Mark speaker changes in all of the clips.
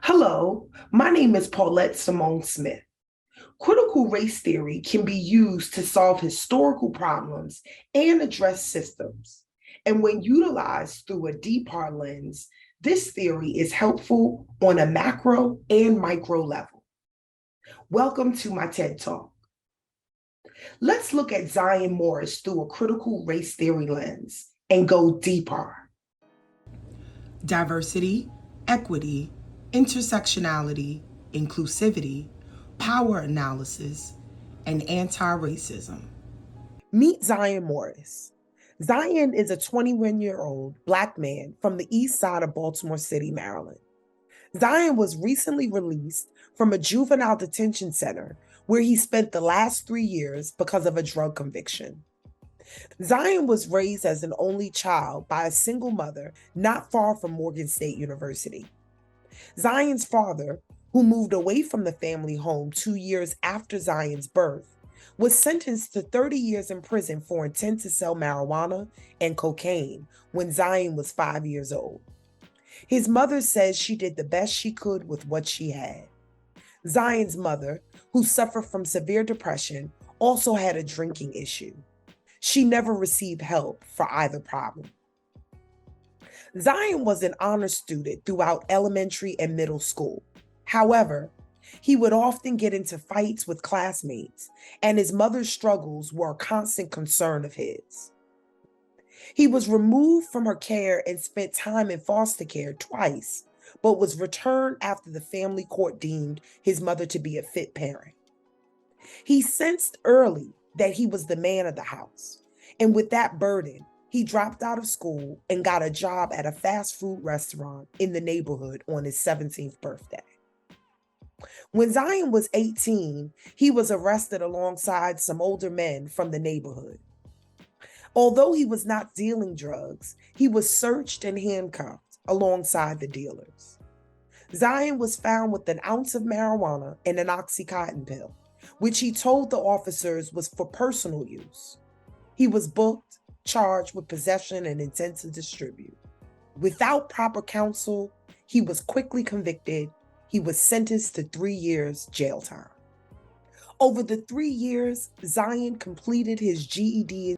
Speaker 1: Hello, my name is Paulette Simone Smith. Critical race theory can be used to solve historical problems and address systems. And when utilized through a DPAR lens, this theory is helpful on a macro and micro level. Welcome to my TED Talk. Let's look at Zion Morris through a critical race theory lens and go deeper.
Speaker 2: Diversity, equity, intersectionality, inclusivity, power analysis, and anti racism. Meet Zion Morris. Zion is a 21-year-old Black man from the east side of Baltimore City, Maryland. Zion was recently released from a juvenile detention center where he spent the last 3 years because of a drug conviction. Zion was raised as an only child by a single mother not far from Morgan State University. Zion's father, who moved away from the family home 2 years after Zion's birth, was sentenced to 30 years in prison for intent to sell marijuana and cocaine when Zion was 5 years old. His mother says she did the best she could with what she had. Zion's mother, who suffered from severe depression, also had a drinking issue. She never received help for either problem. Zion was an honor student throughout elementary and middle school. However, he would often get into fights with classmates, and his mother's struggles were a constant concern of his. He was removed from her care and spent time in foster care twice, but was returned after the family court deemed his mother to be a fit parent. He sensed early that he was the man of the house, and with that burden, he dropped out of school and got a job at a fast food restaurant in the neighborhood on his 17th birthday. When Zion was 18, he was arrested alongside some older men from the neighborhood. Although he was not dealing drugs, he was searched and handcuffed alongside the dealers. Zion was found with an ounce of marijuana and an Oxycontin pill, which he told the officers was for personal use. He was booked, charged with possession and intent to distribute. Without proper counsel, he was quickly convicted. He was sentenced to 3 years jail time. Over the 3 years, Zion completed his GED.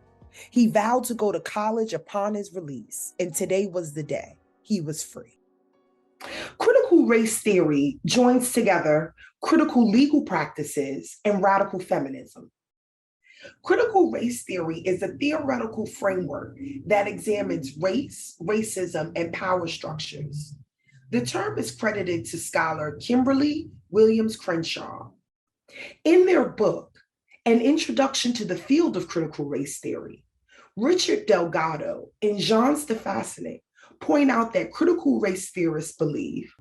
Speaker 2: He vowed to go to college upon his release, and today was the day. He was free.
Speaker 1: Critical race theory joins together critical legal practices and radical feminism. Critical race theory is a theoretical framework that examines race, racism, and power structures. The term is credited to scholar Kimberly Williams Crenshaw. In their book, An Introduction to the Field of Critical Race Theory, Richard Delgado and Jean Stefanik point out that critical race theorists believe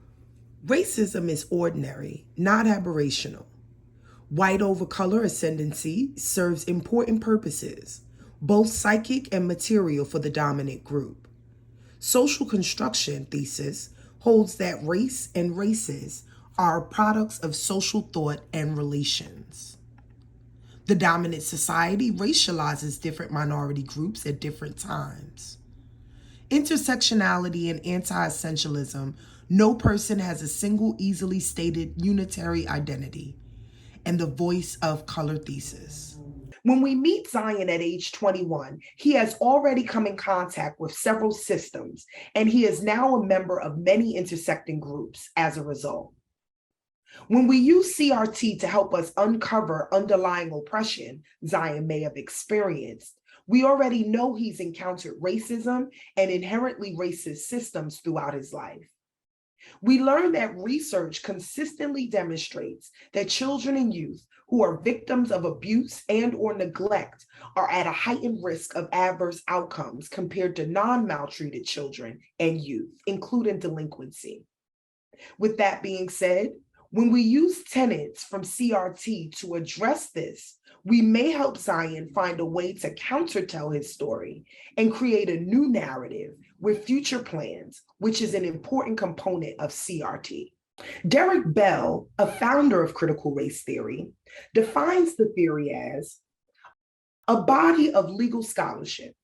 Speaker 2: Racism is ordinary, not aberrational. White over color ascendancy serves important purposes, both psychic and material for the dominant group. Social construction thesis holds that race and races are products of social thought and relations. The dominant society racializes different minority groups at different times. Intersectionality and anti-essentialism, no person has a single easily stated unitary identity, and the voice of color thesis.
Speaker 1: when we meet Zion at age 21, he has already come in contact with several systems, and he is now a member of many intersecting groups as a result. When we use CRT to help us uncover underlying oppression Zion may have experienced, we already know he's encountered racism and inherently racist systems throughout his life. We learn that research consistently demonstrates that children and youth who are victims of abuse and or neglect are at a heightened risk of adverse outcomes compared to non-maltreated children and youth, including delinquency. With that being said, when we use tenets from CRT to address this, we may help Zion find a way to countertell his story and create a new narrative with future plans, which is an important component of CRT. Derek Bell, a founder of critical race theory, defines the theory as a body of legal scholarship,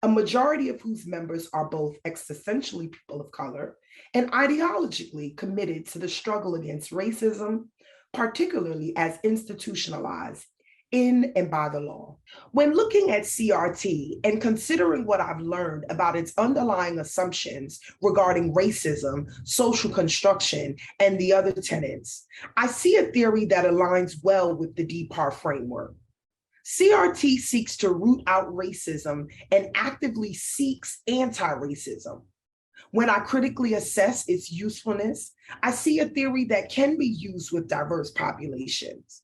Speaker 1: a majority of whose members are both existentially people of color and ideologically committed to the struggle against racism, particularly as institutionalized in and by the law. When looking at CRT and considering what I've learned about its underlying assumptions regarding racism, social construction, and the other tenets, I see a theory that aligns well with the DPAR framework. CRT seeks to root out racism and actively seeks anti-racism. When I critically assess its usefulness, I see a theory that can be used with diverse populations.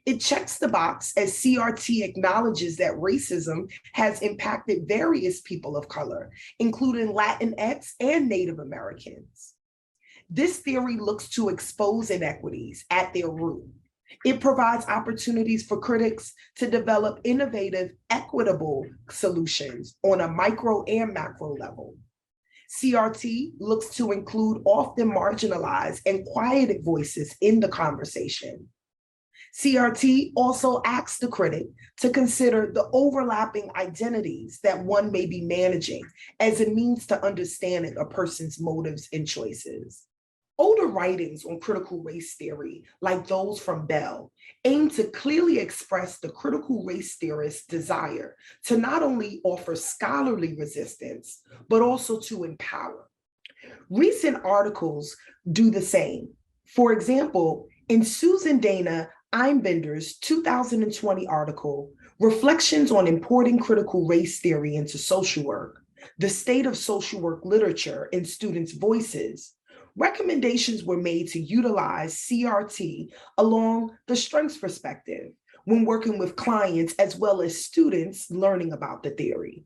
Speaker 1: It checks the box as CRT acknowledges that racism has impacted various people of color, including Latinx and Native Americans. This theory looks to expose inequities at their root. It provides opportunities for critics to develop innovative, equitable solutions on a micro and macro level. CRT looks to include often marginalized and quieted voices in the conversation. CRT also asks the critic to consider the overlapping identities that one may be managing as a means to understanding a person's motives and choices. Older writings on critical race theory, like those from Bell, aim to clearly express the critical race theorist's desire to not only offer scholarly resistance, but also to empower. Recent articles do the same. For example, in Susan Dana Einbinder's 2020 article, Reflections on Importing Critical Race Theory into Social Work, the State of Social Work Literature and Students' Voices, recommendations were made to utilize CRT along the strengths perspective when working with clients as well as students learning about the theory.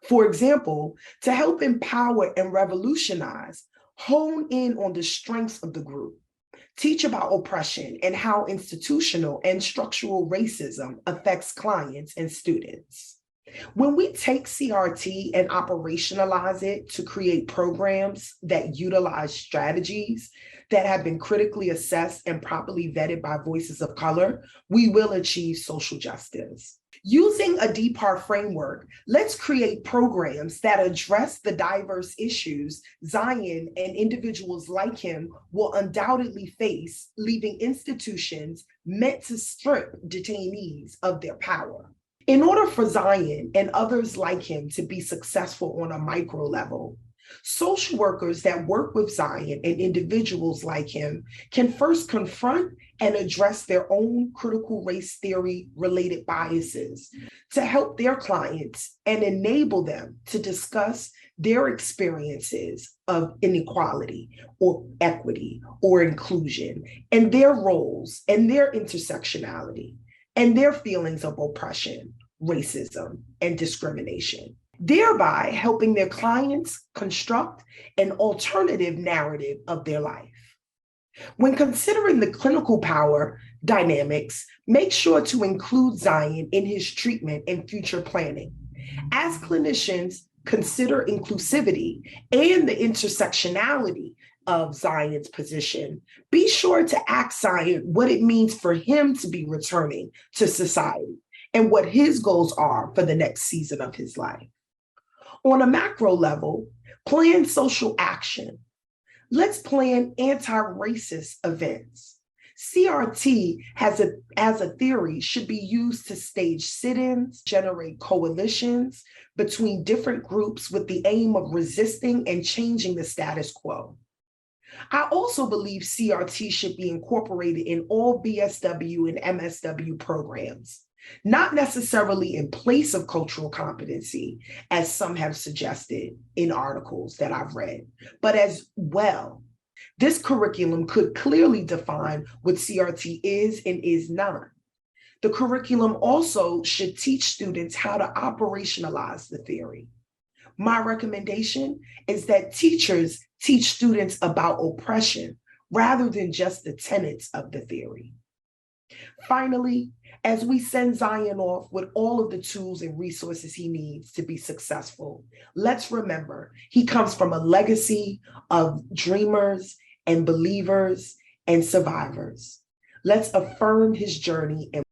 Speaker 1: For example, to help empower and revolutionize, hone in on the strengths of the group, teach about oppression and how institutional and structural racism affects clients and students. When we take CRT and operationalize it to create programs that utilize strategies that have been critically assessed and properly vetted by voices of color, we will achieve social justice. Using a DPAR framework, let's create programs that address the diverse issues Zion and individuals like him will undoubtedly face, leaving institutions meant to strip detainees of their power. In order for Zion and others like him to be successful on a micro level, social workers that work with Zion and individuals like him can first confront and address their own critical race theory related biases to help their clients and enable them to discuss their experiences of inequality or equity or inclusion and their roles and their intersectionality and their feelings of oppression, racism, and discrimination, thereby helping their clients construct an alternative narrative of their life. When considering the clinical power dynamics, make sure to include Zion in his treatment and future planning. As clinicians consider inclusivity and the intersectionality of Zion's position, be sure to ask Zion what it means for him to be returning to society and what his goals are for the next season of his life. On a macro level, plan social action. Let's plan anti-racist events. CRT as a theory should be used to stage sit-ins, generate coalitions between different groups with the aim of resisting and changing the status quo. I also believe CRT should be incorporated in all BSW and MSW programs, not necessarily in place of cultural competency, as some have suggested in articles that I've read, but as well. This curriculum could clearly define what CRT is and is not. The curriculum also should teach students how to operationalize the theory. My recommendation is that teachers teach students about oppression rather than just the tenets of the theory. Finally, as we send Zion off with all of the tools and resources he needs to be successful, let's remember he comes from a legacy of dreamers and believers and survivors. Let's affirm his journey and